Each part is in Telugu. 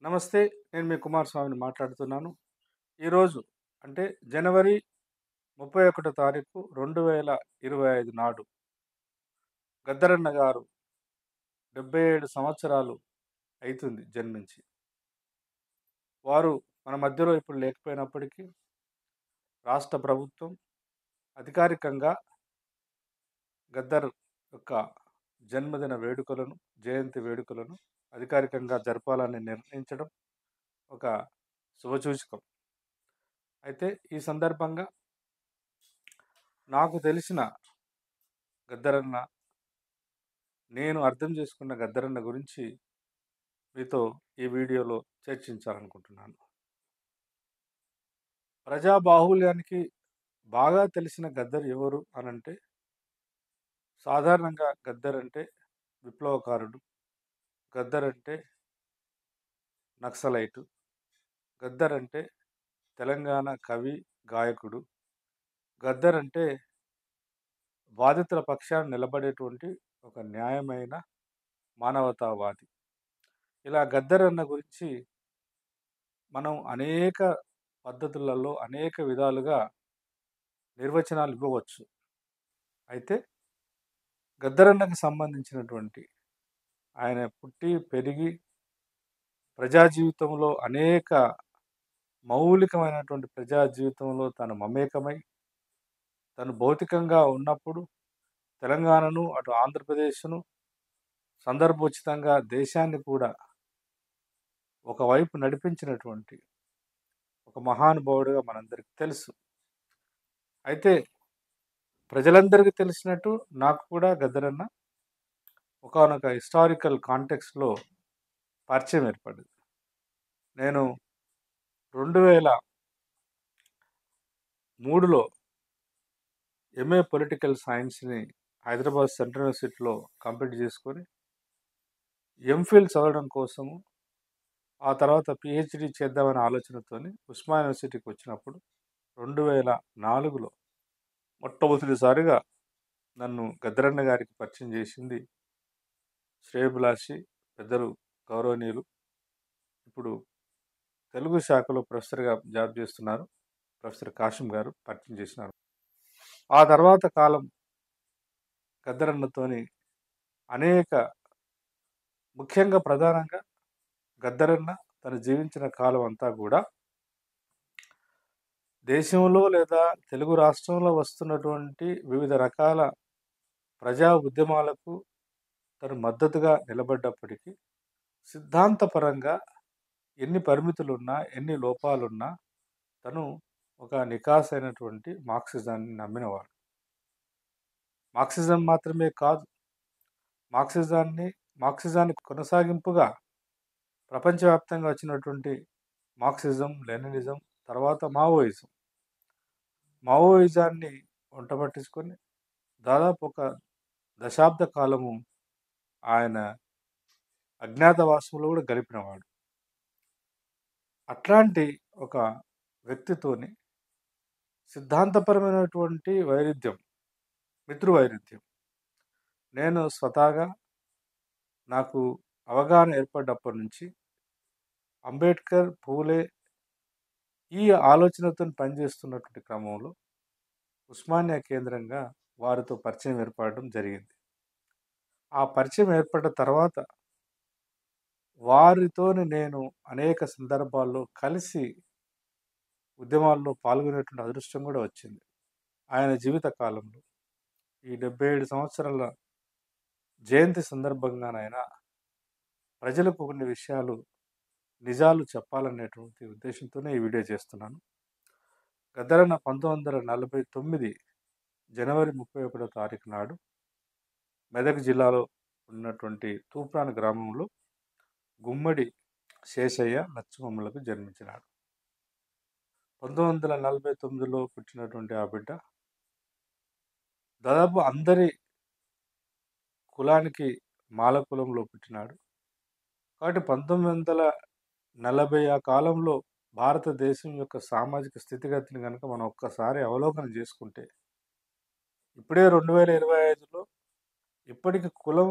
నమస్తే. నేను మీ కుమారస్వామిని మాట్లాడుతున్నాను. ఈరోజు అంటే జనవరి 31 తారీఖు 2025 నాడు గద్దరన్న గారు 77 సంవత్సరాలు అయితుంది జన్మించి. వారు మన మధ్యలో ఇప్పుడు లేకపోయినప్పటికీ రాష్ట్ర ప్రభుత్వం అధికారికంగా గద్దర్ యొక్క జన్మదిన వేడుకలను, జయంతి వేడుకలను అధికారికంగా జరపాలని నిర్ణయించడం ఒక శుభసూచకం. అయితే ఈ సందర్భంగా నాకు తెలిసిన గద్దరన్న, నేను అర్థం చేసుకున్న గద్దరన్న గురించి మీతో ఈ వీడియోలో చర్చించాలనుకుంటున్నాను. ప్రజా బాహుళ్యానికి బాగా తెలిసిన గద్దర్ ఎవరు అనంటే, సాధారణంగా గద్దర్ అంటే విప్లవకారుడు, గద్దర్ అంటే నక్సలైటు, గద్దర్ అంటే తెలంగాణ కవి, గాయకుడు, గద్దర్ అంటే బాధితుల పక్షాన నిలబడేటువంటి ఒక న్యాయమైన మానవతావాది. ఇలా గద్దర్ అన్న గురించి మనం అనేక పద్ధతులలో, అనేక విధాలుగా నిర్వచనాలు ఇవ్వవచ్చు. అయితే గద్దరన్నకు సంబంధించినటువంటి ఆయన పుట్టి, పెరిగి, ప్రజా జీవితంలో అనేక మౌలికమైనటువంటి ప్రజా జీవితంలో తను మమేకమై, తను భౌతికంగా ఉన్నప్పుడు తెలంగాణను, అటు ఆంధ్రప్రదేశ్‌ను, సందర్భోచితంగా దేశాన్ని కూడా ఒకవైపు నడిపించినటువంటి ఒక మహానుభావుడుగా మనందరికీ తెలుసు. అయితే ప్రజలందరికీ తెలిసినట్టు నాకు కూడా గద్దరన్న ఒకానొక హిస్టారికల్ కాంటెక్స్ట్‌లో పరిచయం ఏర్పడింది. నేను 2003లో ఎంఏ పొలిటికల్ సైన్స్‌ని హైదరాబాద్ సెంట్రల్ యూనివర్సిటీలో కంప్లీట్ చేసుకొని, ఎంఫిల్ చదవడం కోసము, ఆ తర్వాత పీహెచ్‌డీ చేద్దామనే ఆలోచనతోని ఉస్మానియా యూనివర్సిటీకి వచ్చినప్పుడు 2004లో మొట్టమొదటిసారిగా నన్ను గద్దరన్న గారికి పరిచయం చేసింది శ్రేయోభిలాషి, పెద్దలు, గౌరవనీయులు, ఇప్పుడు తెలుగు శాఖలో ప్రొఫెసర్‌గా జాబ్ చేస్తున్నారు, ప్రొఫెసర్ కాశిం గారు పరిచయం చేసినారు. ఆ తర్వాత కాలం గద్దరన్నతోని అనేక, ముఖ్యంగా ప్రధానంగా గద్దరన్న తను జీవించిన కాలం అంతా కూడా దేశంలో లేదా తెలుగు రాష్ట్రంలో వస్తున్నటువంటి వివిధ రకాల ప్రజా ఉద్యమాలకు తను మద్దతుగా నిలబడ్డప్పటికీ, సిద్ధాంతపరంగా ఎన్ని పరిమితులున్నా, ఎన్ని లోపాలున్నా తను ఒక నికాసైనటువంటి మార్క్సిజాన్ని నమ్మినవాడు. మార్క్సిజం మాత్రమే కాదు, మార్క్సిజాన్ని కొనసాగింపుగా ప్రపంచవ్యాప్తంగా వచ్చినటువంటి మార్క్సిజం, లెనినిజం, తర్వాత మావోయిజం. మావోయిజాన్ని వంటబట్టించుకొని దాదాపు ఒక దశాబ్ద కాలము ఆయన అజ్ఞాతవాసంలో కూడా గడిపినవాడు. అట్లాంటి ఒక వ్యక్తితోని సిద్ధాంతపరమైనటువంటి వైరుధ్యం, మితృవైరుధ్యం, నేను స్వతహాగా నాకు అవగాహన ఏర్పడ్డప్పటి నుంచి అంబేద్కర్, పూలే ఈ ఆలోచనతోని పనిచేస్తున్నటువంటి క్రమంలో ఉస్మానియా కేంద్రంగా వారితో పరిచయం ఏర్పడడం జరిగింది. ఆ పరిచయం ఏర్పడ్డ తర్వాత వారితోని నేను అనేక సందర్భాల్లో కలిసి ఉద్యమాల్లో పాల్గొనేటువంటి అదృష్టం కూడా వచ్చింది. ఆయన జీవిత కాలంలో ఈ 77 సంవత్సరాల జయంతి సందర్భంగానైనా ప్రజలకు కొన్ని విషయాలు, నిజాలు చెప్పాలనేటువంటి ఉద్దేశంతోనే ఈ వీడియో చేస్తున్నాను. గద్దరన్న 1949 జనవరి 31 తారీఖు నాడు మెదక్ జిల్లాలో ఉన్నటువంటి తూప్రాన్ గ్రామంలో గుమ్మడి శేషయ్య, లచ్చమమ్మలకు జన్మించినాడు. 1949లో పుట్టినటువంటి ఆ బిడ్డ దాదాపు అందరి కులానికి మాల కులంలో పుట్టినాడు. కాబట్టి 1940 ఆ కాలంలో భారతదేశం యొక్క సామాజిక స్థితిగతిని గనుక మనం ఒక్కసారి అవలోకనం చేసుకుంటే, ఇప్పుడే 2025లో ఇప్పటికి కులం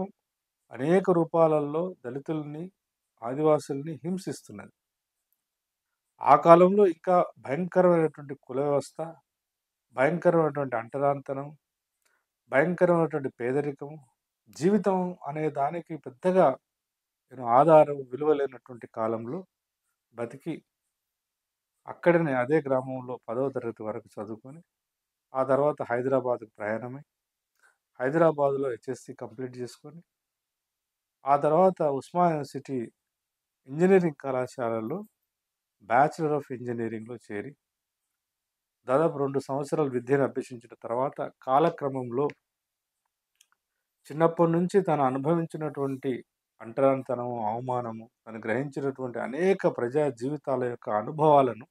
అనేక రూపాలలో దళితుల్ని, ఆదివాసుల్ని హింసిస్తున్నది. ఆ కాలంలో ఇంకా భయంకరమైనటువంటి కుల వ్యవస్థ, భయంకరమైనటువంటి అంటరానితనం, భయంకరమైనటువంటి పేదరికం, జీవితం అనే దానికి పెద్దగా ఆధారం, విలువ లేనటువంటి కాలంలో బతికి అక్కడనే అదే గ్రామంలో 10వ తరగతి వరకు చదువుకొని, ఆ తర్వాత హైదరాబాద్‌కు ప్రయాణమై, హైదరాబాద్‌లో హెచ్ఎస్‌సి కంప్లీట్ చేసుకొని, ఆ తర్వాత ఉస్మానియా యూనివర్సిటీ ఇంజినీరింగ్ కళాశాలలో బ్యాచిలర్ ఆఫ్ ఇంజినీరింగ్‌లో చేరి, దాదాపు 2 సంవత్సరాలు విద్యను అభ్యసించిన తర్వాత కాలక్రమంలో చిన్నప్పటి నుంచి తను అనుభవించినటువంటి అంటరానితనము, అవమానము, తను గ్రహించినటువంటి అనేక ప్రజా జీవితాల యొక్క అనుభవాలను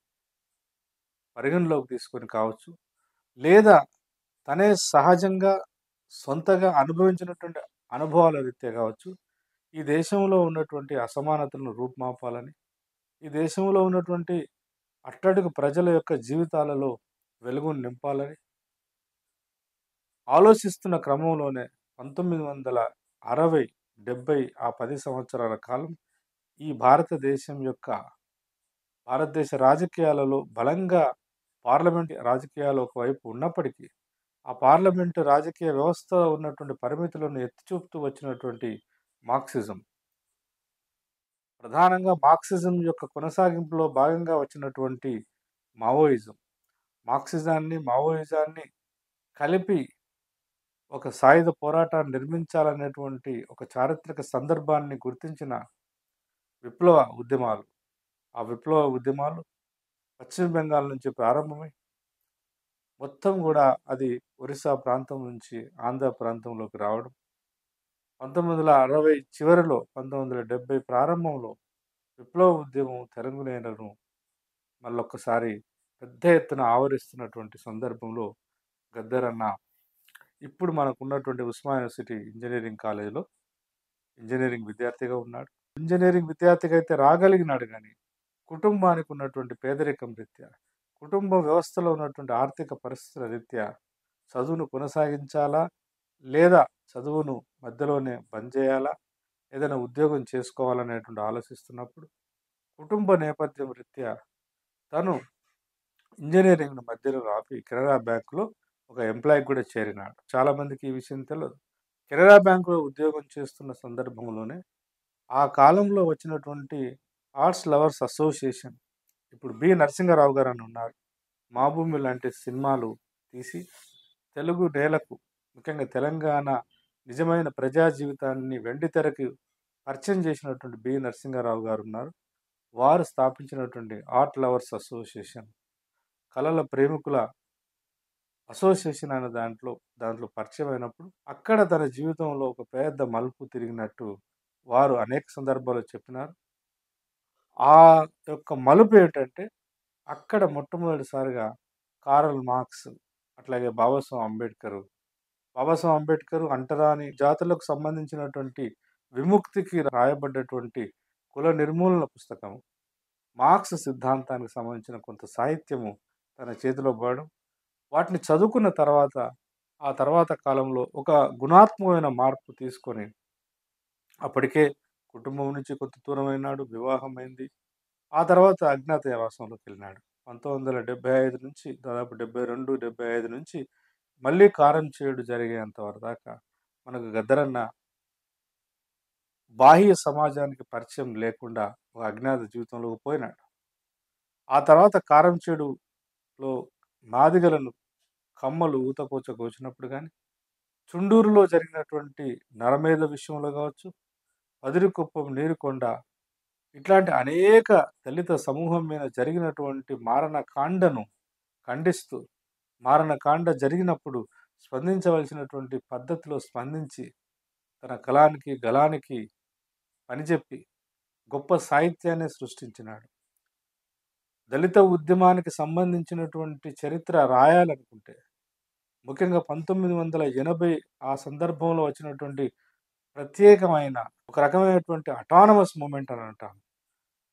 పరిగణలోకి తీసుకొని కావచ్చు, లేదా తనే సహజంగా సొంతగా అనుభవించినటువంటి అనుభవాల రీత్యా కావచ్చు, ఈ దేశంలో ఉన్నటువంటి అసమానతలను రూపుమాపాలని, ఈ దేశంలో ఉన్నటువంటి అట్టడుగు ప్రజల యొక్క జీవితాలలో వెలుగును నింపాలని ఆలోచిస్తున్న క్రమంలోనే 1960, 70 ఆ 10 సంవత్సరాల కాలం ఈ భారతదేశ రాజకీయాలలో బలంగా పార్లమెంట్ రాజకీయాలు ఒకవైపు ఉన్నప్పటికీ, ఆ పార్లమెంటు రాజకీయ వ్యవస్థలో ఉన్నటువంటి పరిమితులను ఎత్తి చూపుతూ వచ్చినటువంటి మార్క్సిజం. ప్రధానంగా మార్క్సిజం యొక్క కొనసాగింపులో భాగంగా వచ్చినటువంటి మావోయిజం. మార్క్సిజాన్ని, మావోయిజాన్ని కలిపి ఒక సాయుధ పోరాటాన్ని నిర్మించాలనేటువంటి ఒక చారిత్రక సందర్భాన్ని గుర్తించిన విప్లవ ఉద్యమాలు. ఆ విప్లవ ఉద్యమాలు పశ్చిమ బెంగాల్ నుంచి ప్రారంభమై మొత్తం గూడా అది ఒరిస్సా ప్రాంతం నుంచి ఆంధ్ర ప్రాంతంలోకి రావడం. 1960 చివరిలో, 1970 ప్రారంభంలో విప్లవ ఉద్యమం తెలుగు నేలను మళ్ళొక్కసారి పెద్ద ఎత్తున ఆవరిస్తున్నటువంటి సందర్భంలో గద్దరన్న ఇప్పుడు మనకున్నటువంటి ఉస్మానియా యూనివర్సిటీ ఇంజినీరింగ్ కాలేజీలో ఇంజినీరింగ్ విద్యార్థిగా ఉన్నాడు. ఇంజినీరింగ్ విద్యార్థిగా అయితే రాగలిగినాడు గానీ, కుటుంబానికి ఉన్నటువంటి పేదరికం రీత్యా, కుటుంబ వ్యవస్థలో ఉన్నటువంటి ఆర్థిక పరిస్థితుల రీత్యా చదువును కొనసాగించాలా? లేదా చదువును మధ్యలోనే బంద్ చేయాలా? ఏదైనా ఉద్యోగం చేసుకోవాలనేటువంటి ఆలోచిస్తున్నప్పుడు, కుటుంబ నేపథ్యం రీత్యా తను ఇంజినీరింగ్‌ను మధ్యలో ఆపి కెనరా బ్యాంక్‌లో ఒక ఎంప్లాయీగా కూడా చేరినాడు. చాలామందికి ఈ విషయం తెలవదు. కెనరా బ్యాంక్‌లో ఉద్యోగం చేస్తున్న సందర్భంలోనే ఆ కాలంలో వచ్చినటువంటి ఆర్ట్స్ లవర్స్ అసోసియేషన్, ఇప్పుడు 'నరసింహారావు' గారని ఉన్నారు. 'మాభూమి' లాంటి సినిమాలు తీసి తెలుగు నేలకు, ముఖ్యంగా తెలంగాణ నిజమైన ప్రజా జీవితాన్ని వెండితెరకి పరిచయం చేసినటువంటి 'నరసింహారావు' గారున్నారు. వారు స్థాపించినటువంటి ఆర్ట్ లవర్స్ అసోసియేషన్, కళల ప్రేమికుల అసోసియేషన్ అనే దాంట్లో పరిచయమైనప్పుడు, అక్కడ తన జీవితంలో ఒక పెద్ద మలుపు తిరిగినట్టు వారు అనేక సందర్భాల్లో చెప్పినారు. ఆ యొక్క మలుపేంటంటే, అక్కడ మొట్టమొదటిసారిగా కారల్ మార్క్స్, అట్లాగే బాబాసాహెబ్ అంబేద్కర్ అంటరాని జాతులకు సంబంధించినటువంటి విముక్తికి రాయబడ్డటువంటి కుల నిర్మూలన పుస్తకం, మార్క్స్ సిద్ధాంతానికి సంబంధించిన కొంత సాహిత్యము తన చేతిలో పడడం, వాటిని చదువుకున్న తర్వాత, ఆ తర్వాత కాలంలో ఒక గుణాత్మకమైన మార్పు తీసుకొని, అప్పటికే కుటుంబం నుంచి కొంత దూరమైనాడు, వివాహమైంది. ఆ తర్వాత అజ్ఞాతవాసంలోకెళ్ళినాడు. 1975 నుంచి దాదాపు 72, 75 నుంచి మళ్ళీ కారం చేడు జరిగేంత వరదాకా మనకు గద్దరన్న బాహ్య సమాజానికి పరిచయం లేకుండా ఒక అజ్ఞాత జీవితంలోకి పోయినాడు. ఆ తర్వాత కారం చేడులో మాదిగలను కమ్మలు ఊతకోత కోసినప్పుడు గాని, చుండూరులో జరిగినటువంటి నరమేధ విషయంలో గావచ్చు, పదిరికుప్పం, నీరుకొండ ఇట్లాంటి అనేక దళిత సమూహం మీద జరిగినటువంటి మారణకాండను ఖండిస్తూ, మారణకాండ జరిగినప్పుడు స్పందించవలసినటువంటి పద్ధతిలో స్పందించి, తన గళానికి పనిచెప్పి గొప్ప సాహిత్యాన్ని సృష్టించినాడు. దళిత ఉద్యమానికి సంబంధించినటువంటి చరిత్ర రాయాలనుకుంటే, ముఖ్యంగా 1980 ఆ సందర్భంలో వచ్చినటువంటి ప్రత్యేకమైన ఒక రకమైనటువంటి అటానమస్ మూవ్‌మెంట్ అని అంటాం.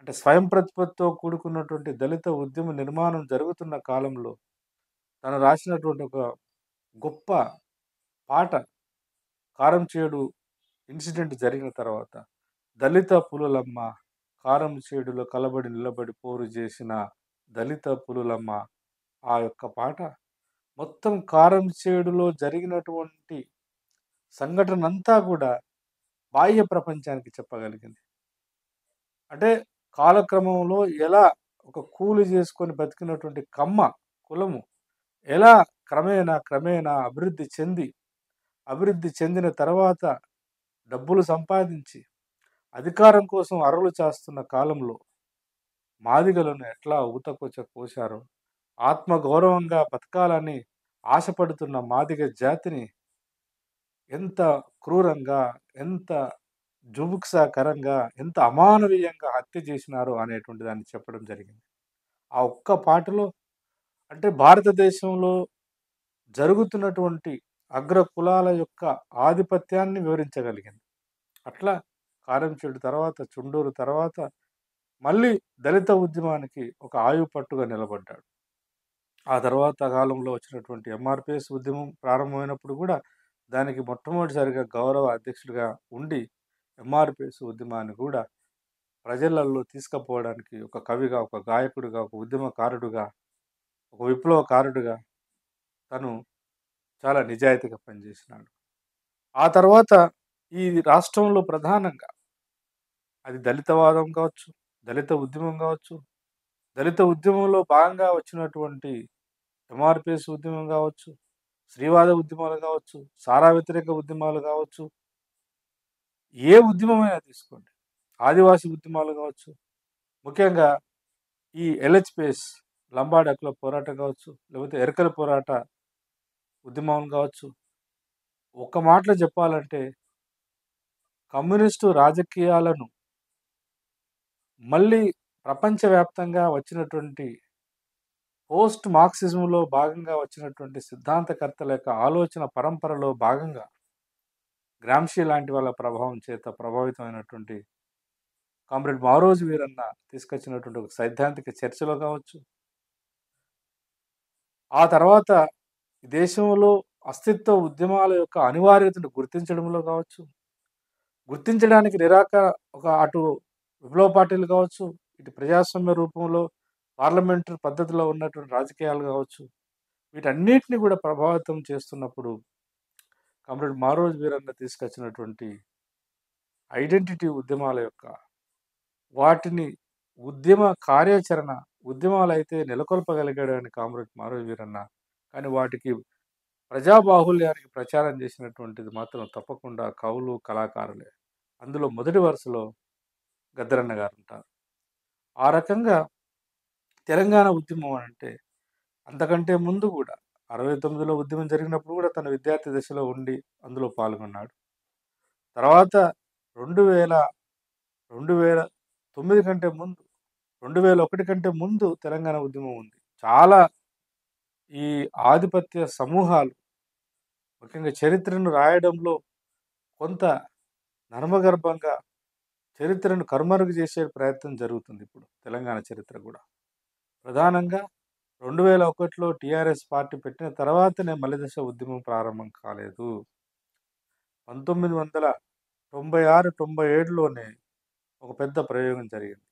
అంటే స్వయం ప్రతిపత్తితో కూడుకున్నటువంటి దళిత ఉద్యమ నిర్మాణం జరుగుతున్న కాలంలో తను రాసినటువంటి ఒక గొప్ప పాట, కారంచేడు ఇన్సిడెంట్ జరిగిన తర్వాత, దళిత పులులమ్మ కారం చేడులో కలబడి నిలబడి పోరు చేసిన దళిత పులులమ్మ ఆ యొక్క పాట మొత్తం కారం చేడులో జరిగినటువంటి సంఘటనంతా కూడా బాహ్య ప్రపంచానికి చెప్పగలిగింది. అంటే కాలక్రమంలో ఎలా ఒక కూలి చేసుకొని బతికినటువంటి కమ్మ కులము ఎలా క్రమేణా అభివృద్ధి చెందిన తర్వాత డబ్బులు సంపాదించి అధికారం కోసం అరలు చాస్తున్న కాలంలో మాదిగలను ఎట్లా ఊతకొచ్చ కోశారో, ఆత్మగౌరవంగా బతకాలని ఆశపడుతున్న మాదిగ జాతిని ఎంత క్రూరంగా, ఎంత జుగుప్సాకరంగా, ఎంత అమానవీయంగా హత్య చేసినారో అనేటువంటి దాన్ని చెప్పడం జరిగింది. ఆ ఒక్క పాటలో అంటే భారతదేశంలో జరుగుతున్నటువంటి అగ్ర కులాల యొక్క ఆధిపత్యాన్ని వివరించగలిగింది. అట్లా కారంచేడు తర్వాత, చుండూరు తర్వాత మళ్ళీ దళిత ఉద్యమానికి ఒక ఆయువుపట్టుగా నిలబడ్డాడు. ఆ తర్వాత కాలంలో వచ్చినటువంటి ఎంఆర్‌పీఎస్ ఉద్యమం ప్రారంభమైనప్పుడు కూడా దానికి మొట్టమొదటిసారిగా గౌరవ అధ్యక్షుడిగా ఉండి ఎంఆర్‌పీఎస్ ఉద్యమాన్ని కూడా ప్రజలల్లో తీసుకుపోవడానికి ఒక కవిగా, ఒక గాయకుడిగా, ఒక ఉద్యమకారుడుగా, ఒక విప్లవకారుడిగా తను చాలా నిజాయితీగా పనిచేసినాడు. ఆ తర్వాత ఈ రాష్ట్రంలో ప్రధానంగా అది దళితవాదం కావచ్చు, దళిత ఉద్యమం కావచ్చు, దళిత ఉద్యమంలో భాగంగా వచ్చినటువంటి ఎంఆర్‌పీఎస్ ఉద్యమం కావచ్చు, స్త్రీవాద ఉద్యమాలు కావచ్చు, సారా వ్యతిరేక ఉద్యమాలు కావచ్చు, ఏ ఉద్యమమైనా తీసుకోండి. ఆదివాసీ ఉద్యమాలు కావచ్చు, ముఖ్యంగా ఈ ఎల్‌హెచ్‌పీఎస్ లంబాడి హక్కుల పోరాటం కావచ్చు, లేకపోతే ఎరకల పోరాట ఉద్యమం కావచ్చు. ఒక్క మాటలో చెప్పాలంటే కమ్యూనిస్టు రాజకీయాలను మళ్ళీ ప్రపంచవ్యాప్తంగా వచ్చినటువంటి పోస్ట్ మార్క్సిజంలో భాగంగా వచ్చినటువంటి సిద్ధాంతకర్తల యొక్క ఆలోచన పరంపరలో భాగంగా గ్రామ్షీ లాంటి వాళ్ళ ప్రభావం చేత ప్రభావితమైనటువంటి కామ్రేడ్ మారోజు వీరన్న తీసుకొచ్చినటువంటి ఒక సైద్ధాంతిక చర్చలో కావచ్చు, ఆ తర్వాత ఈ దేశంలో అస్తిత్వ ఉద్యమాల యొక్క అనివార్యతను గుర్తించడంలో కావచ్చు, గుర్తించడానికి ఒక అటు విప్లవ పార్టీలు కావచ్చు, ఇటు ప్రజాస్వామ్య రూపంలో పార్లమెంటరీ పద్ధతిలో ఉన్నటువంటి రాజకీయాలు కావచ్చు, వీటన్నిటిని కూడా ప్రభావితం చేస్తున్నప్పుడు కామ్రేడ్ మారోజు వీరన్న తీసుకొచ్చినటువంటి ఐడెంటిటీ ఉద్యమాల యొక్క వాటిని ఉద్యమ కార్యాచరణ ఉద్యమాలైతే నెలకొల్పగలిగాడని కామ్రేడ్ మారోజు వీరన్న. కానీ వాటికి ప్రజాబాహుళ్యానికి ప్రచారం చేసినటువంటిది మాత్రం తప్పకుండా కవులు, కళాకారులే. అందులో మొదటి వరుసలో గద్దరన్న గారుంటారు. ఆ రకంగా తెలంగాణ ఉద్యమం అంటే అంతకంటే ముందు గూడా 69లో ఉద్యమం జరిగినప్పుడు గూడా తన విద్యార్థి దశలో ఉండి అందులో పాల్గొన్నాడు. తర్వాత 2000 2009 కంటే ముందు 2001 కంటే ముందు తెలంగాణ ఉద్యమం ఉంది. చాలా ఈ ఆధిపత్య సమూహాలు ముఖ్యంగా చరిత్రను రాయడంలో కొంత నర్మగర్భంగా చరిత్రను కనుమరుగు చేసే ప్రయత్నం జరుగుతుంది ఇప్పుడు తెలంగాణ చరిత్ర గూడా. ప్రధానంగా 2001లో టీఆర్ఎస్ పార్టీ పెట్టిన తర్వాతనే మలిదశ ఉద్యమం ప్రారంభం కాలేదు. 1996, 97లోనే ఒక పెద్ద ప్రయోగం జరిగింది.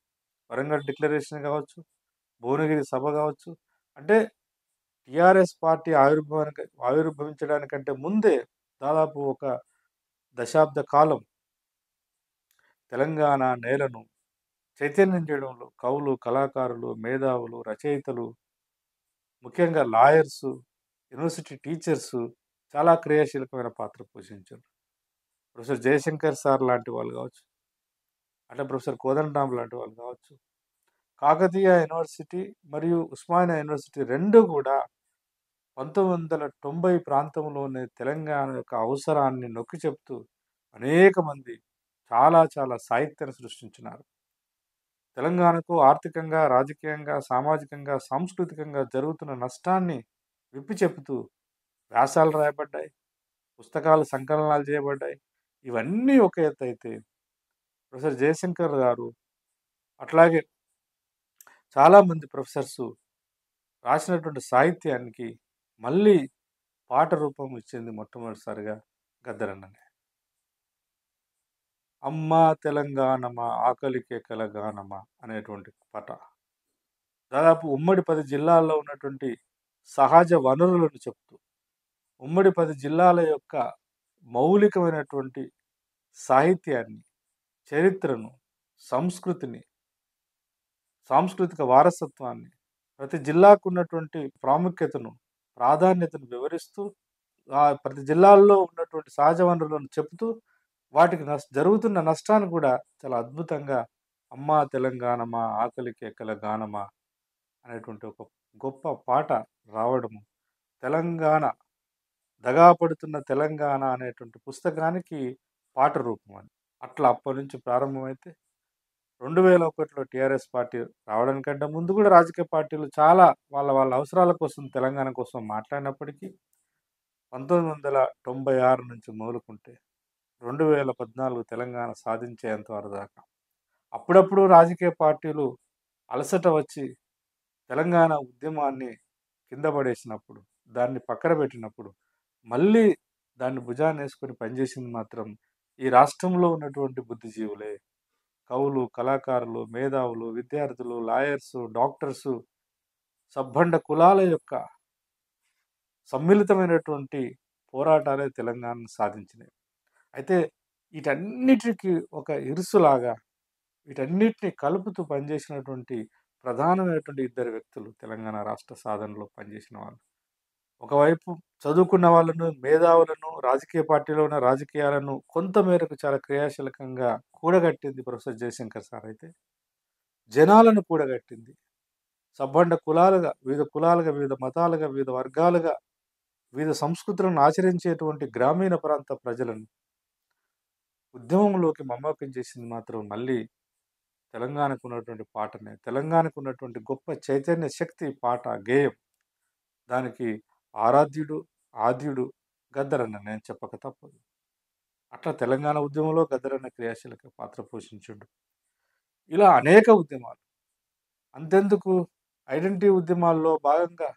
వరంగల్ డిక్లరేషన్ కావచ్చు, భువనగిరి సభ కావచ్చు. అంటే టీఆర్ఎస్ పార్టీ ఆవిర్భవించడానికంటే ముందే దాదాపు ఒక దశాబ్ద కాలం తెలంగాణ నేలను చైతన్యం చేయడంలో కవులు, కళాకారులు, మేధావులు, రచయితలు, ముఖ్యంగా లాయర్సు, యూనివర్సిటీ టీచర్సు చాలా క్రియాశీలకమైన పాత్ర పోషించారు. ప్రొఫెసర్ జయశంకర్ సార్ లాంటి వాళ్ళు కావచ్చు, అంటే ప్రొఫెసర్ కోదండరాం లాంటి వాళ్ళు కావచ్చు. కాకతీయ యూనివర్సిటీ మరియు ఉస్మానియా యూనివర్సిటీ 2 కూడా 1990 ప్రాంతంలోనే తెలంగాణ యొక్క అవసరాన్ని నొక్కి చెప్తూ అనేక మంది చాలా సాహిత్యాన్ని సృష్టించినారు. తెలంగాణకు ఆర్థికంగా, రాజకీయంగా, సామాజికంగా, సాంస్కృతికంగా జరుగుతున్న నష్టాన్ని విప్పి చెబుతూ వ్యాసాలు రాయబడ్డాయి, పుస్తకాలు సంకలనాలు చేయబడ్డాయి. ఇవన్నీ ఒక ఎత్తైతే ప్రొఫెసర్ జయశంకర్ గారు అట్లాగే చాలామంది ప్రొఫెసర్సు రాసినటువంటి సాహిత్యానికి మళ్ళీ పాట రూపం ఇచ్చింది మొట్టమొదటిసారిగా గద్దరన్ననే. అమ్మా తెలంగాణమా ఆకలి కేకల గానమా అనేటువంటి పాట. దాదాపు ఉమ్మడి 10 జిల్లాల్లో ఉన్నటువంటి సహజ వనరులను చెప్తూ, ఉమ్మడి 10 జిల్లాల యొక్క మౌలికమైనటువంటి సాహిత్యాన్ని, చరిత్రను, సంస్కృతిని, సాంస్కృతిక వారసత్వాన్ని, ప్రతి జిల్లాకున్నటువంటి ప్రాముఖ్యతను, ప్రాధాన్యతను వివరిస్తూ, ప్రతి జిల్లాల్లో ఉన్నటువంటి సహజ వనరులను చెప్తూ, వాటికి జరుగుతున్న నష్టాన్ని కూడా చాలా అద్భుతంగా అమ్మా తెలంగాణమా ఆకలి కేకల గానమా అనేటువంటి ఒక గొప్ప పాట రావడము, తెలంగాణ దగా పడుతున్న తెలంగాణ అనేటువంటి పుస్తకానికి పాట రూపం అది. అట్లా అప్పటినుంచి ప్రారంభమైతే 2001లో టీఆర్ఎస్ పార్టీ రావడానికంటే ముందు కూడా రాజకీయ పార్టీలు చాలా వాళ్ళ వాళ్ళ అవసరాల కోసం తెలంగాణ కోసం మాట్లాడినప్పటికీ 1996 నుంచి మొదలుకుంటే 2014 తెలంగాణ సాధించేంత వరకు దాకా అప్పుడప్పుడు రాజకీయ పార్టీలు అలసట వచ్చి తెలంగాణ ఉద్యమాన్ని కింద పడేసినప్పుడు, దాన్ని పక్కన పెట్టినప్పుడు, మళ్ళీ దాన్ని భుజాన్నేసుకొని పనిచేసింది మాత్రం ఈ రాష్ట్రంలో ఉన్నటువంటి బుద్ధిజీవులే. కవులు, కళాకారులు, మేధావులు, విద్యార్థులు, లాయర్సు, డాక్టర్సు, సబ్బండ కులాల యొక్క సమ్మిళితమైనటువంటి పోరాటాలే తెలంగాణను సాధించినాయి. అయితే వీటన్నిటికి ఒక ఇరుసులాగా, వీటన్నిటిని కలుపుతూ పనిచేసినటువంటి ప్రధానమైనటువంటి ఇద్దరు వ్యక్తులు తెలంగాణ రాష్ట్ర సాధనలో పనిచేసిన వాళ్ళు. ఒకవైపు చదువుకున్న వాళ్ళను, మేధావులను, రాజకీయ పార్టీలో ఉన్న రాజకీయాలను కొంత మేరకు చాలా క్రియాశీలకంగా కూడగట్టింది ప్రొఫెసర్ జయశంకర్ సార్ అయితే, జనాలను కూడగట్టింది. సబ్బండ కులాలుగా, వివిధ కులాలుగా, వివిధ మతాలుగా, వివిధ వర్గాలుగా, వివిధ సంస్కృతులను ఆచరించేటువంటి గ్రామీణ ప్రాంత ప్రజలను ఉద్యమంలోకి మమ్మకం చేసింది మాత్రం మళ్ళీ తెలంగాణకు ఉన్నటువంటి పాటనే. తెలంగాణకు ఉన్నటువంటి గొప్ప చైతన్య శక్తి పాట, గేయం. దానికి ఆరాధ్యుడు, ఆద్యుడు గద్దరన్న, నేను చెప్పక తప్పదు. అట్లా తెలంగాణ ఉద్యమంలో గద్దరన్న క్రియాశీలక పాత్ర పోషించుండు. ఇలా అనేక ఉద్యమాలు. అంతెందుకు, ఐడెంటిటీ ఉద్యమాల్లో భాగంగా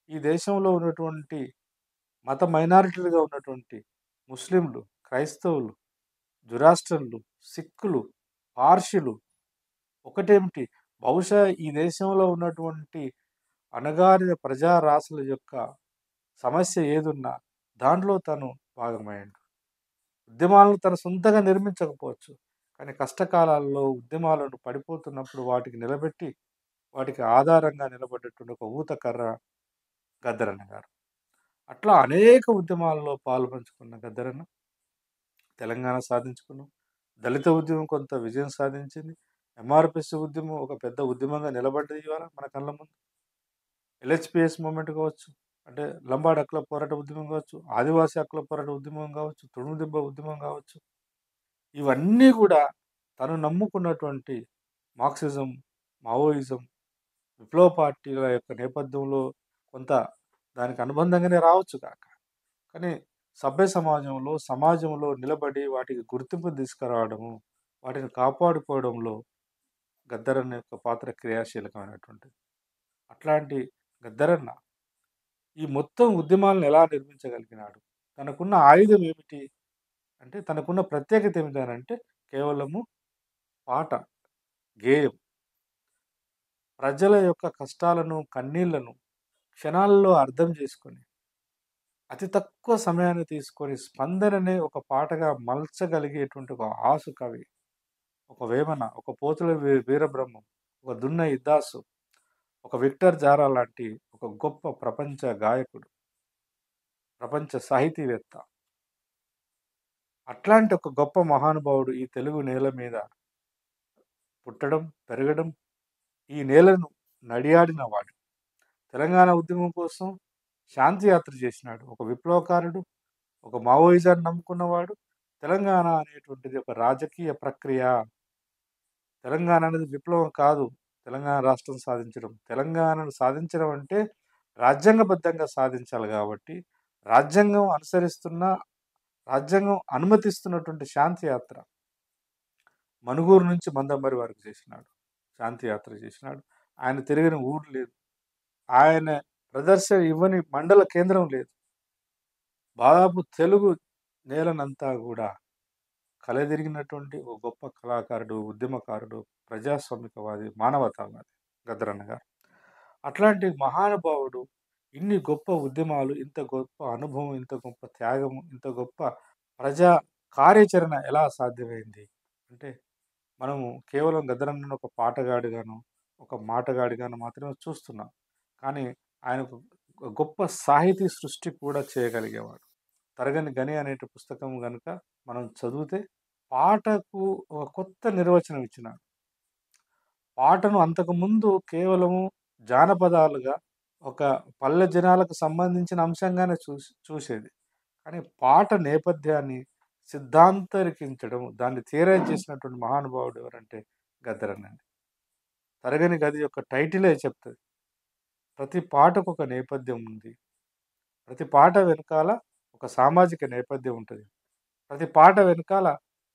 ఈ దేశంలో ఉన్నటువంటి మత మైనారిటీలుగా ఉన్నటువంటి ముస్లింలు, క్రైస్తవులు, జురాస్ట్రన్లు, సిక్కులు, పార్షిలు, ఒకటేమిటి, బహుశా ఈ దేశంలో ఉన్నటువంటి అణగారిన ప్రజారాశుల యొక్క సమస్య ఏదున్నా దాంట్లో తను భాగమయ్యాడు. ఉద్యమాలను తన సొంతంగా నిర్మించకపోవచ్చు, కానీ కష్టకాలాల్లో ఉద్యమాలను పడిపోతున్నప్పుడు వాటికి నిలబెట్టి, వాటికి ఆధారంగా నిలబడ్డటువంటి ఒక ఊతకర్ర గద్దరన్న గారు. అట్లా అనేక ఉద్యమాల్లో పాల్పంచుకున్న గద్దరన్న తెలంగాణ సాధించుకున్నాం. దళిత ఉద్యమం కొంత విజయం సాధించింది. ఎంఆర్పిఎస్ ఉద్యమం ఒక పెద్ద ఉద్యమంగా నిలబడ్డది ఇవాళ మన కళ్ళ ముందు. ఎల్హెచ్పిఎస్ మూమెంట్ కావచ్చు, అంటే లంబాడి హక్కుల పోరాట ఉద్యమం కావచ్చు, ఆదివాసీ హక్కుల పోరాట ఉద్యమం కావచ్చు, తుడుముదిబ్బ ఉద్యమం కావచ్చు, ఇవన్నీ కూడా తను నమ్ముకున్నటువంటి మార్క్సిజం, మావోయిజం, విప్లవ పార్టీల యొక్క నేపథ్యంలో కొంత దానికి అనుబంధంగానే రావచ్చు కాక, కానీ సభ్య సమాజంలో, సమాజంలో నిలబడి వాటికి గుర్తింపు తీసుకురావడము, వాటిని కాపాడుకోవడంలో గద్దరన్న యొక్క పాత్ర క్రియాశీలకమైనటువంటిది. అట్లాంటి గద్దరన్న ఈ మొత్తం ఉద్యమాలను ఎలా నిర్మించగలిగినాడు? తనకున్న ఆయుధం ఏమిటి? అంటే తనకున్న ప్రత్యేకత ఏమిటనంటే కేవలము పాట, గేయం. ప్రజల యొక్క కష్టాలను, కన్నీళ్లను క్షణాల్లో అర్థం చేసుకొని, అతి తక్కువ సమయాన్ని తీసుకొని స్పందననే ఒక పాటగా మలచగలిగేటువంటి ఒక ఆసు కవి, ఒక వేమన, ఒక పోతుల వీరబ్రహ్మం, ఒక దున్న ఇద్దాసు, ఒక విక్టర్ జారా లాంటి ఒక గొప్ప ప్రపంచ గాయకుడు, ప్రపంచ సాహితీవేత్త. అట్లాంటి ఒక గొప్ప మహానుభావుడు ఈ తెలుగు నేల మీద పుట్టడం, పెరగడం, ఈ నేలను నడియాడిన వాడు. తెలంగాణ ఉద్యమం కోసం శాంతి యాత్ర చేసినాడు. ఒక విప్లవకారుడు, ఒక మావోయిజాన్ని నమ్ముకున్నవాడు. తెలంగాణ అనేటువంటిది ఒక రాజకీయ ప్రక్రియ. తెలంగాణ అనేది విప్లవం కాదు. తెలంగాణ రాష్ట్రం సాధించడం. తెలంగాణను సాధించడం అంటే రాజ్యాంగబద్ధంగా సాధించాలి కాబట్టి, రాజ్యాంగం అనుసరిస్తున్న, రాజ్యాంగం అనుమతిస్తున్నటువంటి శాంతి యాత్ర. మనుగూరు నుంచి మందమరి వరకు చేసినాడు. శాంతి యాత్ర చేసినాడు. ఆయన తిరిగిన ఊరు లేదు. ఆయన ప్రదర్శన ఇవ్వని మండల కేంద్రం లేదు. దాదాపు తెలుగు నేలనంతా కూడా కలెదిరిగినటువంటి ఒక గొప్ప కళాకారుడు, ఉద్యమకారుడు, ప్రజాస్వామికవాది, మానవతావాది గద్దరన్న గారు. అట్లాంటి మహానుభావుడు ఇన్ని గొప్ప ఉద్యమాలు, ఇంత గొప్ప అనుభవం, ఇంత గొప్ప త్యాగము, ఇంత గొప్ప ప్రజా కార్యాచరణ ఎలా సాధ్యమైంది? అంటే మనము కేవలం గద్దరన్నను ఒక పాటగాడిగాను, ఒక మాటగాడిగాను మాత్రమే చూస్తున్నాం. కానీ ఆయనకు గొప్ప సాహితీ సృష్టి కూడా చేయగలిగేవాడు. 'తరగని గని' అనేటి పుస్తకం గనుక మనం చదివితే పాటకు ఒక కొత్త నిర్వచనం ఇచ్చినాడు. పాటను అంతకుముందు కేవలము జానపదాలుగా ఒక పల్లె జనాలకు సంబంధించిన అంశంగానే చూసేది. కానీ పాట నేపథ్యాన్ని సిద్ధాంతరీకించడం, దాన్ని థియరైజ్ చేసినటువంటి మహానుభావుడు ఎవరంటే గద్దరన్నండి. 'తరగని గది' యొక్క టైటిలే చెప్తది. ప్రతి పాటకు ఒక నేపథ్యం ఉంది. ప్రతి పాట వెనకాల ఒక సామాజిక నేపథ్యం ఉంటది. ప్రతి పాట వెనకాల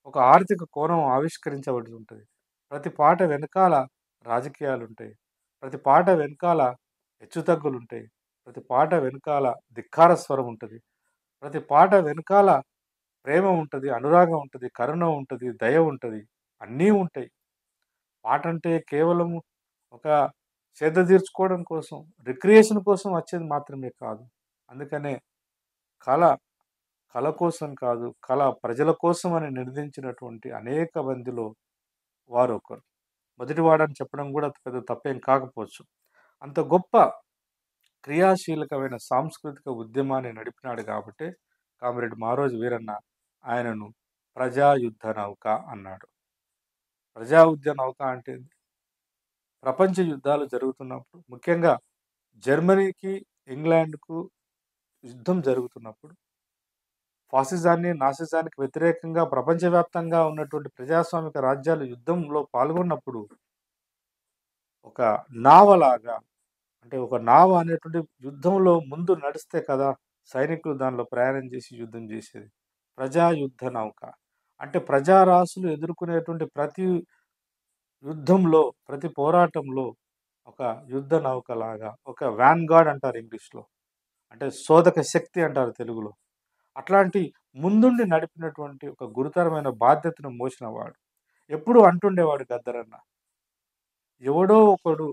ఒక ఆర్థిక కోణం ఆవిష్కరించబడి ఉంటది. ప్రతి పాట వెనకాల రాజకీయాలుంటాయి. ప్రతి పాట వెనకాల హెచ్చుతగ్గులుంటాయి. ప్రతి పాట వెనకాల ధిక్కార స్వరం ఉంటది. ప్రతి పాట వెనకాల ప్రేమ ఉంటది, అనురాగం ఉంటది, కరుణ ఉంటది, దయ ఉంటది. అన్నీ ఉంటాయి. పాటంటే కేవలం ఒక సేద తీర్చుకోవడం కోసం, రిక్రియేషన్ కోసం వచ్చేది మాత్రమే కాదు. అందుకనే కళ, కళ కోసం కాదు, కళ ప్రజల కోసం అని నిర్ణయించినటువంటి అనేక మందిలో వారొకరు. మొదటివాడని చెప్పడం గూడా పెద్ద తప్పేం కాకపోవచ్చు. అంత గొప్ప క్రియాశీలకమైన సాంస్కృతిక ఉద్యమాన్ని నడిపినాడు గాబట్టే కామ్రేడ్ మారోజు వీరన్న ఆయనను ప్రజాయుద్ధ నౌక అన్నాడు. ప్రజా నౌక అంటే ఏంది? ప్రపంచ యుద్ధాలు జరుగుతున్నప్పుడు, ముఖ్యంగా జర్మనీకి, ఇంగ్లాండ్‌కు యుద్ధం జరుగుతున్నప్పుడు, ఫాసిజాన్ని, నాసిజానికి వ్యతిరేకంగా ప్రపంచవ్యాప్తంగా ఉన్నటువంటి ప్రజాస్వామిక రాజ్యాలు యుద్ధంలో పాల్గొన్నప్పుడు, ఒక నావలాగా, అంటే ఒక నావ అనేటువంటి యుద్ధంలో ముందు నడిస్తే కదా సైనికులు దానిలో ప్రయాణం చేసి యుద్ధం చేసేది. ప్రజాయుద్ధ నౌక. అంటే ప్రజారాసులు ఎదుర్కొనేటువంటి ప్రతి యుద్ధంలో, ప్రతి పోరాటంలో ఒక యుద్ధ నౌకలాగా, ఒక వాన్‌గార్డ్ అంటారు ఇంగ్లీష్‌లో. అంటే శోధక శక్తి అంటారు తెలుగులో. అట్లాంటి ముందుండి నడిపినటువంటి ఒక గురుతరమైన బాధ్యతను మోసినవాడు. ఎప్పుడూ అంటుండేవాడు గద్దరన్న, ఎవడో ఒకడు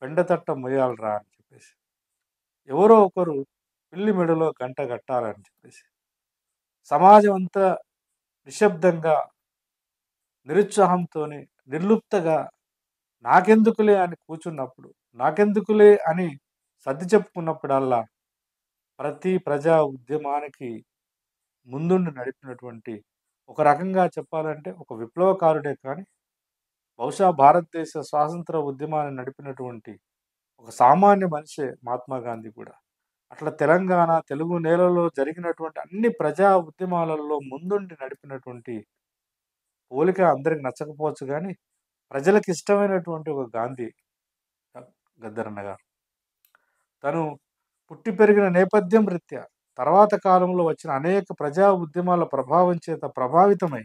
పెండతట్ట మొయ్యాలిరా అని చెప్పేసి. ఎవరో ఒకరు పిల్లి మెడలో గంట కట్టాలని చెప్పేసి. సమాజం అంతా నిశ్శబ్దంగా, నిరుత్సాహంతోని, నిర్లిప్తగా నాకెందుకులే అని కూర్చున్నప్పుడు, నాకెందుకులే అని సర్ది చెప్పుకున్నప్పుడల్లా, ప్రతి ప్రజా ఉద్యమానికి ముందుండి నడిపినటువంటి, ఒక రకంగా చెప్పాలంటే ఒక విప్లవకారుడే కానీ, బహుశా భారతదేశ స్వాతంత్ర ఉద్యమాన్ని నడిపినటువంటి ఒక సామాన్య మనిషే మహాత్మా గాంధీ కూడా. అట్లా తెలంగాణ, తెలుగు నేలలో జరిగినటువంటి అన్ని ప్రజా ఉద్యమాలలో ముందుండి నడిపినటువంటి పోలిక అందరికి నచ్చకపోవచ్చు గానీ, ప్రజలకు ఇష్టమైనటువంటి ఒక గాంధీ గద్దరన్న గారు. తను పుట్టి పెరిగిన నేపథ్యం రీత్యా, తర్వాత కాలంలో వచ్చిన అనేక ప్రజా ఉద్యమాల ప్రభావం చేత ప్రభావితమై,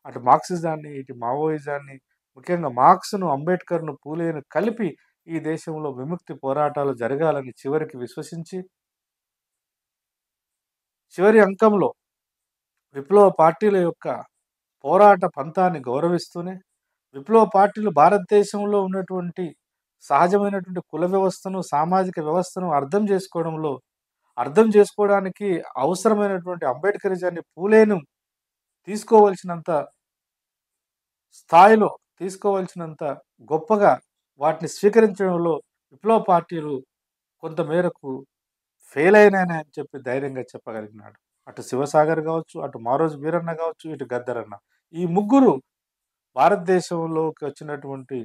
అటు మార్క్సిజాన్ని, ఇటు మావోయిజాన్ని, ముఖ్యంగా మార్క్స్‌ను, అంబేద్కర్‌ను, పూలేను కలిపి ఈ దేశంలో విముక్తి పోరాటాలు జరగాలని చివరికి విశ్వసించి, చివరి అంకంలో విప్లవ పార్టీల యొక్క పోరాట పంథాన్ని గౌరవిస్తూనే, విప్లవ పార్టీలు భారతదేశంలో ఉన్నటువంటి సహజమైనటువంటి కుల వ్యవస్థను, సామాజిక వ్యవస్థను అర్థం చేసుకోవడానికి అవసరమైనటువంటి అంబేద్కరిజాన్ని, పూలేను తీసుకోవాల్సినంత స్థాయిలో, తీసుకోవాల్సినంత గొప్పగా వాటిని స్వీకరించడంలో విప్లవ పార్టీలు కొంత మేరకు ఫెయిల్ అయినాయని అని చెప్పి ధైర్యంగా చెప్పగలిగినాడు. అటు శివసాగర్ గావచ్చు, అటు మారోజు వీరన్న గావచ్చు, ఇటు గద్దరన్న. ఈ ముగ్గురు భారతదేశంలోకి వచ్చినటువంటి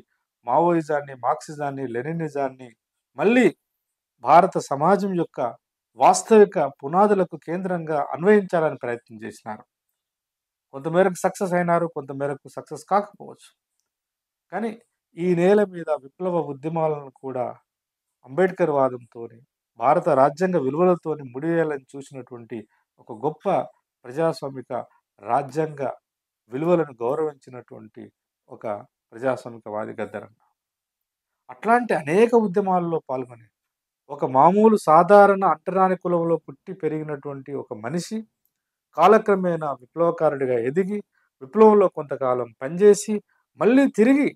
మావోయిజాన్ని, మార్క్సిజాన్ని, లెనినిజాన్ని మళ్ళీ భారత సమాజం యొక్క వాస్తవిక పునాదులకు కేంద్రంగా అన్వయించాలని ప్రయత్నం చేసినారు. కొంతమేరకు సక్సెస్ అయినారు, కొంతమేరకు సక్సెస్ కాకపోవచ్చు. కానీ ఈ నేల మీద విప్లవ ఉద్యమాలను కూడా అంబేద్కర్ వాదంతోని, భారత రాజ్యాంగ విలువలతోని ముడివేయాలని చూసినటువంటి ఒక గొప్ప ప్రజాస్వామిక రాజ్యాంగ విలువలను గౌరవించినటువంటి ఒక ప్రజాస్వామికవాది గద్దరన్న. అట్లాంటి అనేక ఉద్యమాల్లో పాల్గొని, ఒక మామూలు సాధారణ అంటరాని కులంలో పుట్టి పెరిగినటువంటి ఒక మనిషి కాలక్రమేణా విప్లవకారుడిగా ఎదిగి, విప్లవంలో కొంతకాలం పనిచేసి, మళ్ళీ తిరిగి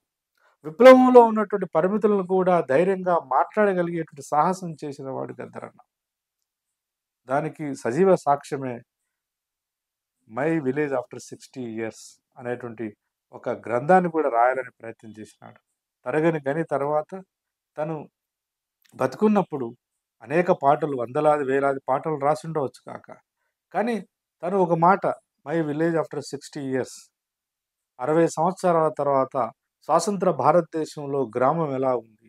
విప్లవంలో ఉన్నటువంటి పరిమితులను కూడా ధైర్యంగా మాట్లాడగలిగేటువంటి సాహసం చేసిన వాడు గద్దరన్న. దానికి సజీవ సాక్ష్యమే 'మై విలేజ్ ఆఫ్టర్ 60 ఇయర్స్' అనేటువంటి ఒక గ్రంథాన్ని కూడా రాయాలని ప్రయత్నం చేసినాడు. తరగని గని తర్వాత తను బతికున్నప్పుడు అనేక పాటలు, వందలాది, వేలాది పాటలు రాసుండవచ్చు కాక. కానీ తను ఒక మాట 'మై విలేజ్ ఆఫ్టర్ 60 ఇయర్స్' 60 సంవత్సరాల తర్వాత స్వాతంత్ర భారతదేశంలో గ్రామం ఎలా ఉంది?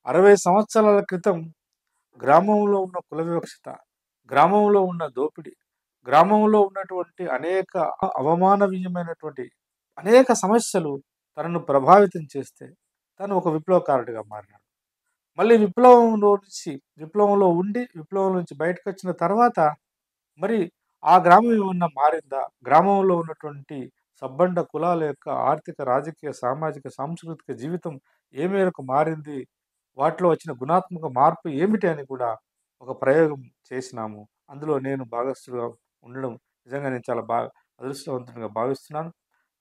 60 సంవత్సరాల క్రితం గ్రామంలో ఉన్న కుల వివక్షత, గ్రామంలో ఉన్న దోపిడీ, గ్రామంలో ఉన్నటువంటి అనేక అవమాననీయమైనటువంటి అనేక సమస్యలు తనను ప్రభావితం చేస్తే, తను ఒక విప్లవకారుడిగా మారినాడు. మళ్ళీ విప్లవంలో ఉండి, విప్లవం నుంచి బయటకొచ్చిన తర్వాత మరి ఆ గ్రామం ఏమన్నా మారిందా? గ్రామంలో ఉన్నటువంటి సబ్బండ కులాల యొక్క ఆర్థిక, రాజకీయ, సామాజిక, సాంస్కృతిక జీవితం ఏ మేరకు మారింది? వాటిలో వచ్చిన గుణాత్మక మార్పు ఏమిటి అని కూడా ఒక ప్రయోగం చేసినాము. అందులో నేను భాగస్థుడుగా ఉండడం నిజంగా నేను చాలా అదృష్టవంతుడిగా భావిస్తున్నాను.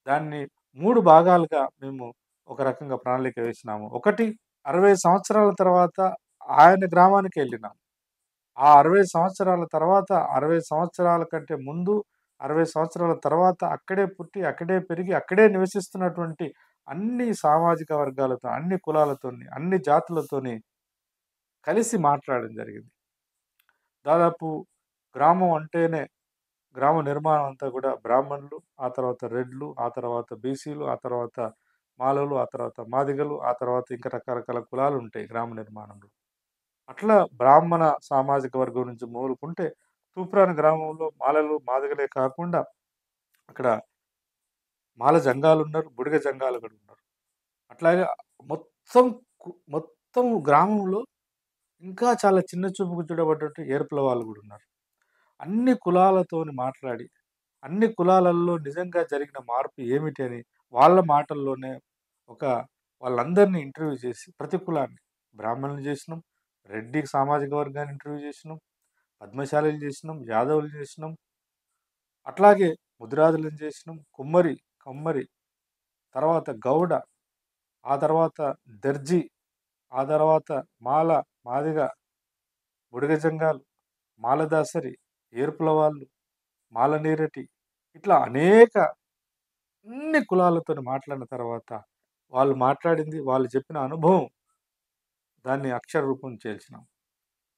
దాన్ని 3 భాగాలుగా మేము ఒక రకంగా ప్రణాళిక వేసినాము. ఒకటి 60 సంవత్సరాల తర్వాత ఆయన గ్రామానికెళ్ళినాం. ఆ 60 సంవత్సరాల తర్వాత, 60 సంవత్సరాల కంటే ముందు, 60 సంవత్సరాల తర్వాత అక్కడే పుట్టి, అక్కడే పెరిగి, అక్కడే నివసిస్తున్నటువంటి అన్ని సామాజిక వర్గాలతో, అన్ని కులాలతోని, అన్ని జాతులతోని కలిసి మాట్లాడడం జరిగింది. దాదాపు గ్రామం అంటేనే గ్రామ నిర్మాణం అంతా కూడా బ్రాహ్మణులు, ఆ తర్వాత రెడ్లు, ఆ తర్వాత బీసీలు, ఆ తర్వాత మాలలు, ఆ తర్వాత మాదిగలు, ఆ తర్వాత ఇంకా రకరకాల కులాలుంటాయి గ్రామ నిర్మాణంలో. అట్లా బ్రాహ్మణ సామాజిక వర్గం నుంచి మొదలుకుంటే తూప్రాన్ గ్రామంలో మాలలు, మాదిగలే కాకుండా అక్కడ మాల జంగాలున్నారు, బుడిగ జంగాలు కూడా ఉన్నారు. అట్లాగే మొత్తం మొత్తం గ్రామంలో ఇంకా చాలా చిన్న చూపుకు చూడబడ్డట్టు ఏర్పుల వాళ్ళు కూడా ఉన్నారు. అన్ని కులాలతోని మాట్లాడి, అన్ని కులాలలో నిజంగా జరిగిన మార్పు ఏమిటి అని వాళ్ళ మాటల్లోనే ఒక వాళ్ళందరినీ ఇంటర్వ్యూ చేసి ప్రతి కులాన్ని బ్రాహ్మణులు చేసినాం, రెడ్డి సామాజిక వర్గాన్ని ఇంటర్వ్యూ చేసినాం, పద్మశాలీలు చేసినాం, యాదవులు చేసినాం, అట్లాగే ముదిరాజులను చేసినాం, కమ్మరి, తర్వాత గౌడ, ఆ తర్వాత దర్జీ, ఆ తర్వాత మాల, మాదిగ, బుడిగ జంగాలు, మాలదాసరి, ఏర్పుల వాళ్ళు, మాలనీరటి ఇట్లా అనేక అన్ని కులాలతోని మాట్లాడిన తర్వాత వాళ్ళు మాట్లాడింది, వాళ్ళు చెప్పిన అనుభవం దాన్ని అక్షర రూపం చేర్చినాం.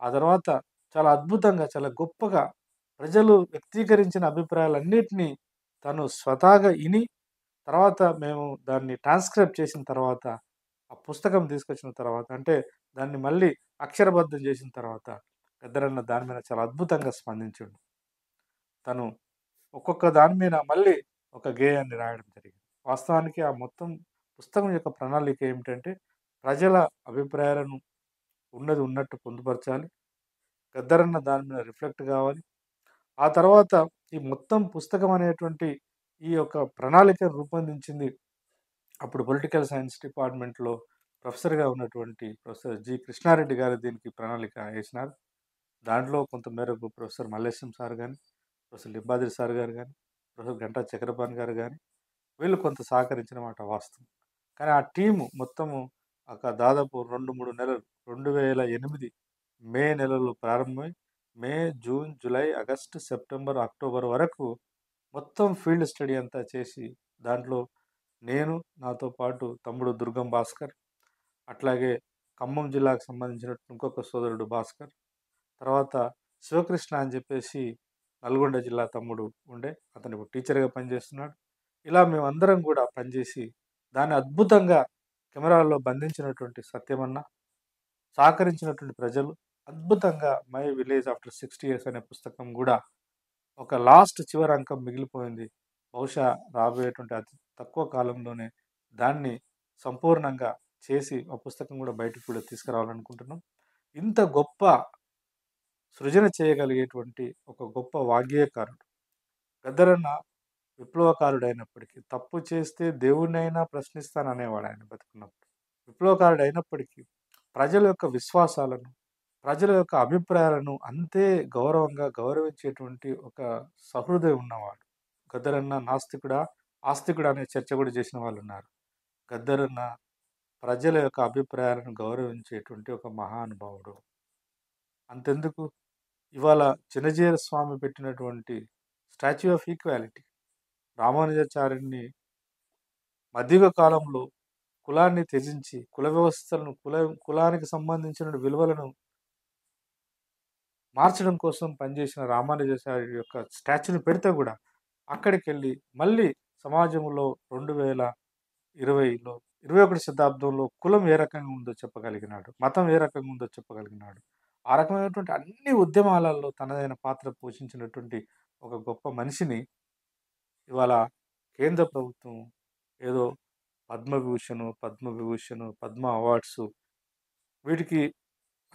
ఆ తర్వాత చాలా అద్భుతంగా, చాలా గొప్పగా ప్రజలు వ్యక్తీకరించిన అభిప్రాయాలన్నిటినీ తను స్వతహాగా ఇని, తర్వాత మేము దాన్ని ట్రాన్స్‌క్రైబ్ చేసిన తర్వాత, ఆ పుస్తకం తీసుకొచ్చిన తర్వాత అంటే దాన్ని మళ్ళీ అక్షరబద్ధం చేసిన తర్వాత పెద్దరన్న దాని మీద చాలా అద్భుతంగా స్పందించిండు. తను ఒక్కొక్క దాని మీద మళ్ళీ ఒక గేయాన్ని రాయడం జరిగింది. వాస్తవానికి ఆ మొత్తం పుస్తకం యొక్క ప్రణాళిక ఏమిటంటే, ప్రజల అభిప్రాయాలను ఉన్నది ఉన్నట్టు పొందుపరచాలి. గద్దరన్న దాని మీద రిఫ్లెక్ట్ కావాలి. ఆ తర్వాత ఈ మొత్తం పుస్తకం అనేటువంటి ఈ యొక్క ప్రణాళికను రూపొందించింది అప్పుడు పొలిటికల్ సైన్స్ డిపార్ట్మెంట్‌లో ప్రొఫెసర్‌గా ఉన్నటువంటి ప్రొఫెసర్ జి. కృష్ణారెడ్డి గారు దీనికి ప్రణాళిక ఏసినారు. దాంట్లో కొంత మేరకు ప్రొఫెసర్ మల్లేశం సార్ గాని, ప్రొఫెసర్ లింబాద్రి సార్ గారు గాని, ప్రొఫెసర్ గంటా చక్రపాణి గారు గాని వీళ్ళు కొంత సహకరించిన మాట వాస్తవం. కానీ ఆ టీము మొత్తము ఒక దాదాపు 2, 3 నెలలు 2008 మే నెలలో ప్రారంభమై May, June, July, August, September, October వరకు మొత్తం ఫీల్డ్ స్టడీ అంతా చేసి దాంట్లో నేను, నాతో పాటు తమ్ముడు దుర్గం భాస్కర్, అట్లాగే ఖమ్మం జిల్లాకు సంబంధించిన ఇంకొక సోదరుడు భాస్కర్, తర్వాత శివకృష్ణ అని చెప్పేసి నల్గొండ జిల్లా తమ్ముడు ఉండే. అతను ఇప్పుడు టీచర్‌గా పనిచేస్తున్నాడు. ఇలా మేమందరం గూడా పనిచేసి దాన్ని అద్భుతంగా కెమెరాలో బంధించినటువంటి సత్యమన్న, సహకరించినటువంటి ప్రజలు అద్భుతంగా 'మై విలేజ్ ఆఫ్టర్ 60 ఇయర్స్' అనే పుస్తకం గూడా ఒక లాస్ట్ చివరి అంకం మిగిలిపోయింది. బహుశా రాబోయేటువంటి అతి తక్కువ కాలంలోనే దాన్ని సంపూర్ణంగా చేసి ఆ పుస్తకం గూడా బయటికి కూడా తీసుకురావాలనుకుంటున్నాం. ఇంత గొప్ప సృజన చేయగలిగేటువంటి ఒక గొప్ప వాగ్గేయకారుడు. గద్దరన్న విప్లవకారుడైనప్పటికీ, తప్పు చేస్తే దేవుడినైనా ప్రశ్నిస్తాననేవాడు ఆయన బతికున్నప్పుడు. విప్లవకారుడైనప్పటికీ ప్రజల యొక్క విశ్వాసాలను, ప్రజల యొక్క అభిప్రాయాలను అంతే గౌరవంగా గౌరవించేటువంటి ఒక సహృదయం ఉన్నవాడు. గద్దరన్న నాస్తికుడా, ఆస్తికుడా అనే చర్చ కూడా చేసిన వాళ్ళున్నారు. గద్దరన్న ప్రజల యొక్క అభిప్రాయాలను గౌరవించేటువంటి ఒక మహానుభావుడు. అంతెందుకు ఇవాళ చినజీర స్వామి పెట్టినటువంటి స్టాచ్యూ ఆఫ్ ఈక్వాలిటీ రామానుజాచార్యుడిని మధ్యయుగ కాలంలో కులాన్ని త్యజించి కుల వ్యవస్థలను కులానికి సంబంధించిన విలువలను మార్చడం కోసం పనిచేసిన రామానుజాచార్యుడి యొక్క స్టాచ్యూని పెడితే కూడా అక్కడికెళ్ళి మళ్ళీ సమాజంలో 2020లో 21 శతాబ్దంలో కులం ఏ రకంగా ఉందో చెప్పగలిగినాడు. మతం ఏ రకంగా ఉందో చెప్పగలిగినాడు. ఆ రకమైనటువంటి అన్ని ఉద్యమాలలో తనదైన పాత్ర పోషించినటువంటి ఒక గొప్ప మనిషిని ఇవాళ కేంద్ర ప్రభుత్వం ఏదో పద్మవిభూషణ్, పద్మ అవార్డ్స్ వీటికి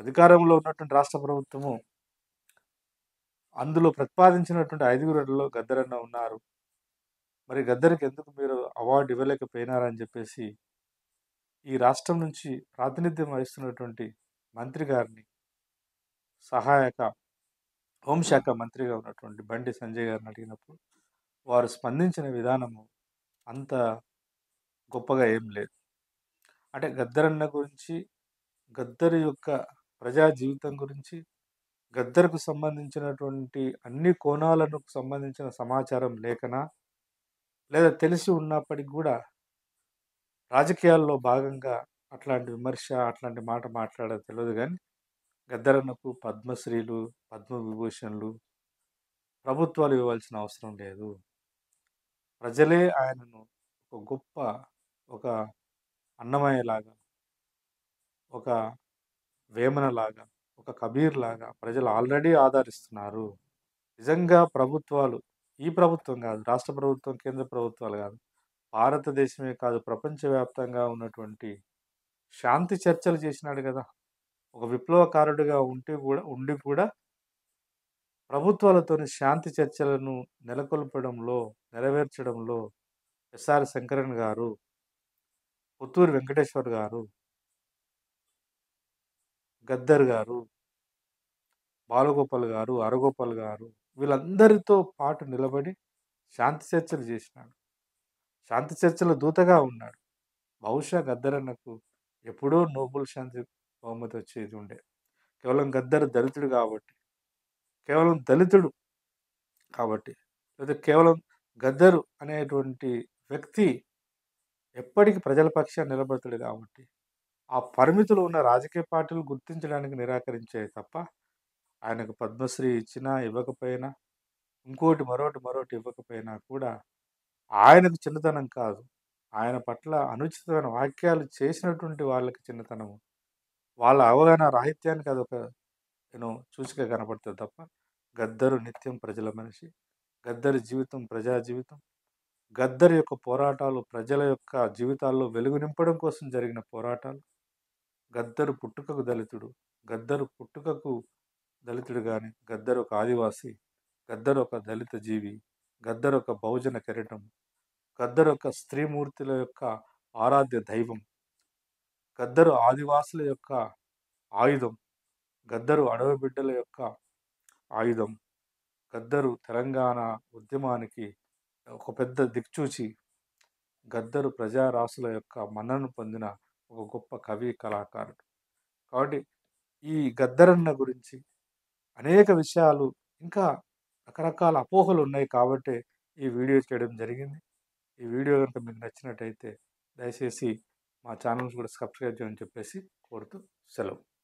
అధికారంలో ఉన్నటువంటి రాష్ట్ర ప్రభుత్వము అందులో ప్రతిపాదించినటువంటి 5గురిలో గద్దరన్న ఉన్నారు. మరి గద్దరికి ఎందుకు మీరు అవార్డు ఇవ్వలేకపోయినారని చెప్పేసి ఈ రాష్ట్రం నుంచి ప్రాతినిధ్యం వహిస్తున్నటువంటి మంత్రి గారిని సహాయక హోంశాఖ మంత్రిగా ఉన్నటువంటి బండి సంజయ్ గారిని అడిగినప్పుడు వారు స్పందించిన విధానము అంత గొప్పగా ఏం లేదు. అంటే గద్దరన్న గురించి, గద్దర్ యొక్క ప్రజా జీవితం గురించి, గద్దర్కు సంబంధించినటువంటి అన్ని కోణాలకు సంబంధించిన సమాచారం లేకనా, లేదా తెలిసి ఉన్నప్పటికి కూడా రాజకీయాల్లో భాగంగా అట్లాంటి విమర్శ, అట్లాంటి మాట మాట్లాడేది తెలియదు కానీ గద్దరన్నకు పద్మశ్రీలు, పద్మవిభూషణ్లు ప్రభుత్వాలు ఇవ్వాల్సిన అవసరం లేదు. ప్రజలే ఆయనను ఒక గొప్ప ఒక అన్నమయ్యలాగా, ఒక వేమనలాగా, ఒక కబీర్‌లాగా ప్రజలు ఆల్రెడీ ఆదరిస్తున్నారు. నిజంగా ప్రభుత్వాలు, ఈ ప్రభుత్వం కాదు, రాష్ట్ర ప్రభుత్వం, కేంద్ర ప్రభుత్వాలు కాదు, భారతదేశమే కాదు ప్రపంచవ్యాప్తంగా ఉన్నటువంటి శాంతి చర్చలు చేసినాడు కదా! ఒక విప్లవకారుడిగా ఉండి కూడా ప్రభుత్వాలతోని శాంతి చర్చలను నెరవేర్చడంలో ఎస్ఆర్ శంకరన్ గారు, పుత్తూరి వెంకటేశ్వర్ గారు, గద్దర్ గారు, బాలగోపాల్ గారు, అరగోపాల్ గారు వీళ్ళందరితో పాటు నిలబడి శాంతి చర్చలు చేసినాడు. శాంతి చర్చల దూతగా ఉన్నాడు. బహుశా గద్దరన్నకు ఎప్పుడో నోబెల్ శాంతి బహుమతి వచ్చేది ఉండే. కేవలం కేవలం దళితుడు కాబట్టి, లేదా కేవలం గద్దరు అనేటువంటి వ్యక్తి ఎప్పటికి ప్రజల పక్షాన నిలబడతాడు కాబట్టి, ఆ పరిమితిలో ఉన్న రాజకీయ పార్టీలు గుర్తించడానికి నిరాకరించాయి తప్ప, ఆయనకు పద్మశ్రీ ఇచ్చినా, ఇవ్వకపోయినా, మరోటి ఇవ్వకపోయినా కూడా ఆయనకు చిన్నతనం కాదు. ఆయన పట్ల అనుచితమైన వాక్యాలు చేసినటువంటి వాళ్ళకి చిన్నతనము. వాళ్ళ అవగాహన రాహిత్యానికి అదొక సూచిక కనపడుతుంది తప్ప, గద్దరు నిత్యం ప్రజల మనిషి. గద్దరి జీవితం ప్రజా జీవితం. గద్దర్ యొక్క పోరాటాలు ప్రజల యొక్క జీవితాల్లో వెలుగు నింపడం కోసం జరిగిన పోరాటాలు. గద్దరు పుట్టుకకు దళితుడు. గద్దరు పుట్టుకకు దళితుడు గాని, గద్దరు ఒక ఆదివాసి. గద్దరు ఒక దళిత జీవి. గద్దరు ఒక బహుజన కెరటం. గద్దరు ఒక స్త్రీమూర్తుల యొక్క ఆరాధ్య దైవం. గద్దరు ఆదివాసుల యొక్క ఆయుధం. గద్దరు అడవి బిడ్డల యొక్క ఆయుధం. గద్దరు తెలంగాణ ఉద్యమానికి ఒక పెద్ద దిక్చూచి. గద్దరు ప్రజారాసుల యొక్క మన్ననను పొందిన ఒక గొప్ప కవి, కళాకారుడు. కాబట్టి ఈ గద్దరన్న గురించి అనేక విషయాలు, ఇంకా రకరకాల అపోహలు ఉన్నాయి కాబట్టే ఈ వీడియో చేయడం జరిగింది. ఈ వీడియో కనుక మీకు నచ్చినట్టయితే దయచేసి మా ఛానల్స్ కూడా సబ్స్క్రైబ్ చేయమని చెప్పేసి కోరుతూ సెలవు.